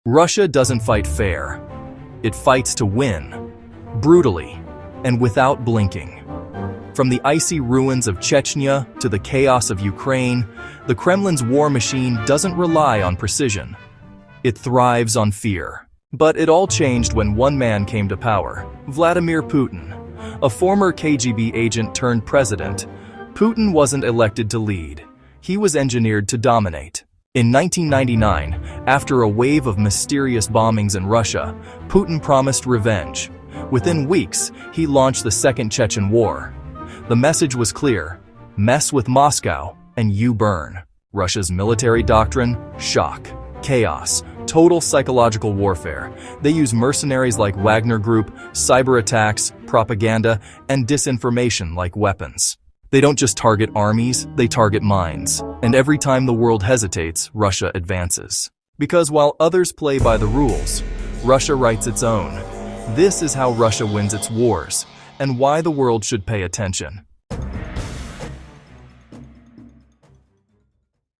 Russia doesn't fight fair. It fights to win, brutally, and without blinking. From the icy ruins of Chechnya to the chaos of Ukraine, the Kremlin's war machine doesn't rely on precision. It thrives on fear. But it all changed when one man came to power, Vladimir Putin. A former KGB agent turned president, Putin wasn't elected to lead. He was engineered to dominate. In 1999, after a wave of mysterious bombings in Russia, Putin promised revenge. Within weeks, he launched the Second Chechen War. The message was clear: mess with Moscow, and you burn. Russia's military doctrine: shock, chaos, total psychological warfare. They use mercenaries like Wagner Group, cyber attacks, propaganda, and disinformation like weapons. They don't just target armies, they target minds. And every time the world hesitates, Russia advances. Because while others play by the rules, Russia writes its own. This is how Russia wins its wars, and why the world should pay attention.